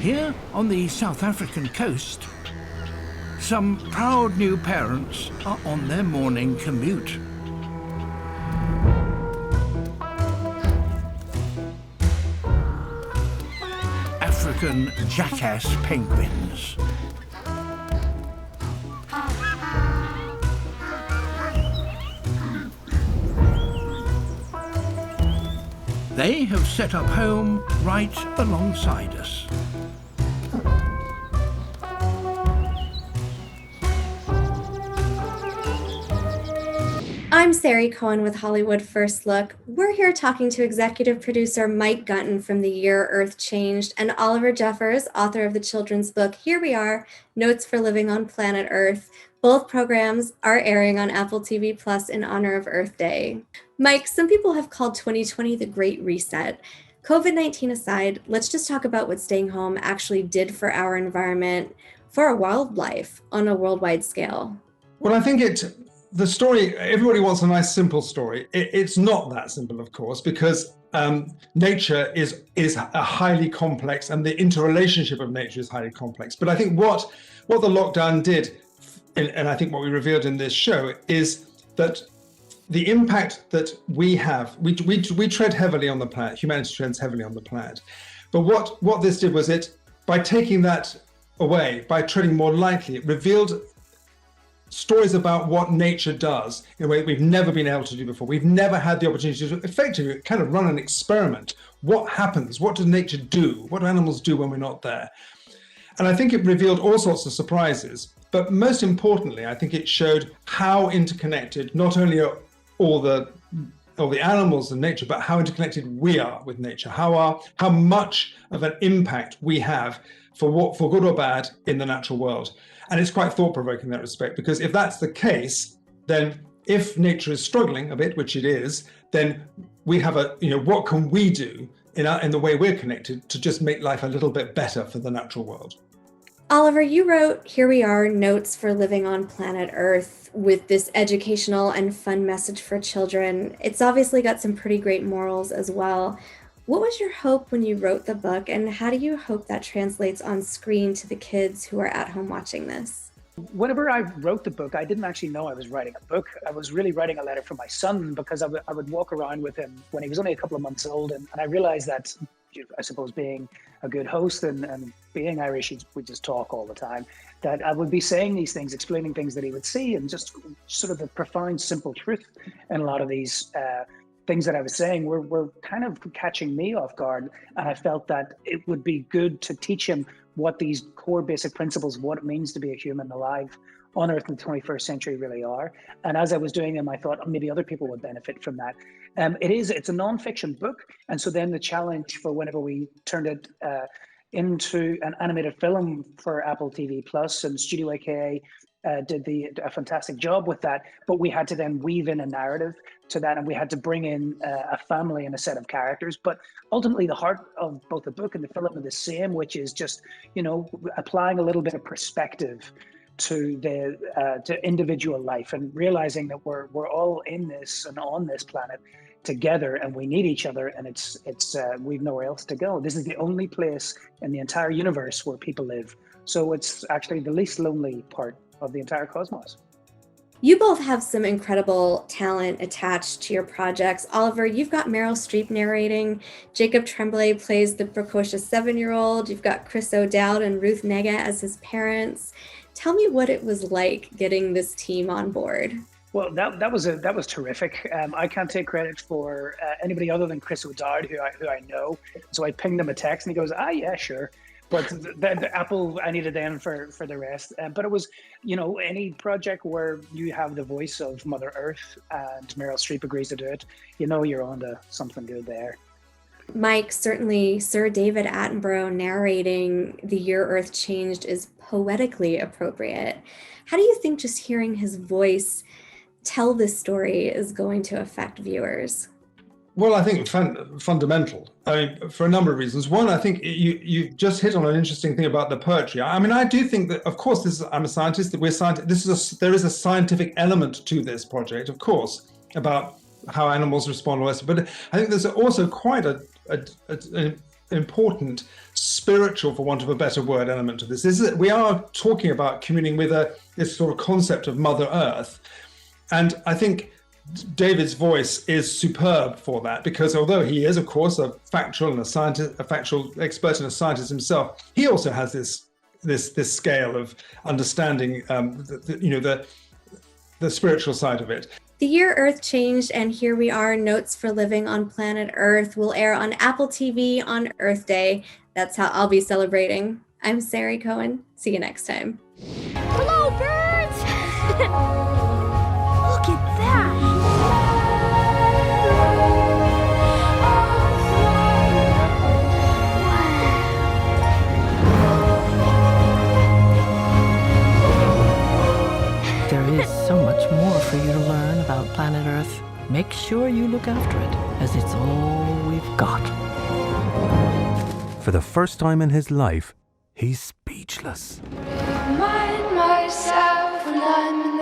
Here on the South African coast, some proud new parents are on their morning commute. African jackass penguins. They have set up home right alongside us. I'm Sari Cohen with Hollywood First Look. We're here talking to executive producer Mike Gunton from The Year Earth Changed and Oliver Jeffers, author of the children's book Here We Are, Notes for Living on Planet Earth. Both programs are airing on Apple TV Plus in honor of Earth Day. Mike, some people have called 2020 the Great Reset. COVID-19 aside, let's just talk about what staying home actually did for our environment, for our wildlife on a worldwide scale. Well, I think the story, everybody wants a nice, simple story. It's not that simple, of course, because nature is a highly complex, and the interrelationship of nature is highly complex. But I think what the lockdown did, and I think what we revealed in this show, is that the impact that we have, we tread heavily on the planet, humanity treads heavily on the planet. But what this did was by taking that away, by treading more lightly, it revealed stories about what nature does in a way that we've never been able to do before. We've never had the opportunity to effectively kind of run an experiment. What happens? What does nature do? What do animals do when we're not there? And I think it revealed all sorts of surprises. But most importantly, I think it showed how interconnected not only are all the animals in nature, but how interconnected we are with nature. How much of an impact we have for good or bad in the natural world. And it's quite thought-provoking in that respect, because if that's the case, then if nature is struggling a bit, which it is, then we have what can we do in the way we're connected to just make life a little bit better for the natural world? Oliver, you wrote Here We Are, Notes for Living on Planet Earth with this educational and fun message for children. It's obviously got some pretty great morals as well. What was your hope when you wrote the book, and how do you hope that translates on screen to the kids who are at home watching this? Whenever I wrote the book, I didn't actually know I was writing a book. I was really writing a letter for my son, because I would walk around with him when he was only a couple of months old. And I realized that, I suppose, being a good host and being Irish, we just talk all the time, that I would be saying these things, explaining things that he would see, and just sort of the profound, simple truth in a lot of these things that I was saying were kind of catching me off guard. And I felt that it would be good to teach him what these core basic principles, what it means to be a human alive on Earth in the 21st century really are. And as I was doing them, I thought maybe other people would benefit from that. It's a nonfiction book. And so then the challenge for whenever we turned it into an animated film for Apple TV Plus, and Studio AKA did a fantastic job with that, but we had to then weave in a narrative to that, and we had to bring in a family and a set of characters. But ultimately, the heart of both the book and the film are the same, which is just, applying a little bit of perspective to to individual life, and realizing that we're all in this and on this planet together, and we need each other, and it's we've nowhere else to go. This is the only place in the entire universe where people live, so it's actually the least lonely part of the entire cosmos. You both have some incredible talent attached to your projects. Oliver, you've got Meryl Streep narrating, Jacob Tremblay plays the precocious 7-year-old, you've got Chris O'Dowd and Ruth Negga as his parents. Tell me what it was like getting this team on board. Well, that was terrific. I can't take credit for anybody other than Chris O'Dowd, who I know. So I pinged him a text, and he goes, yeah, sure. But the Apple, I needed them for the rest. But it was, any project where you have the voice of Mother Earth and Meryl Streep agrees to do it, you're on to something good there. Mike, certainly Sir David Attenborough narrating The Year Earth Changed is poetically appropriate. How do you think just hearing his voice tell this story is going to affect viewers? Well, I think fundamental. I mean, for a number of reasons. One, I think you just hit on an interesting thing about the poetry. I mean, I do think that, of course, I'm a scientist. That we're scientists. There is a scientific element to this project, of course, about how animals respond to us. But I think there's also quite an important spiritual, for want of a better word, element to this. We are talking about communing with this sort of concept of Mother Earth. And I think David's voice is superb for that, because although he is, of course, a factual expert and a scientist himself, he also has this scale of understanding, the spiritual side of it. The Year Earth Changed and Here We Are, Notes for Living on Planet Earth will air on Apple TV on Earth Day. That's how I'll be celebrating. I'm Sari Cohen. See you next time. Hello, birds! Look at that! There is so much more for you to learn about planet Earth. Make sure you look after it, as it's all we've got. For the first time in his life, he's speechless. Remind myself when I'm in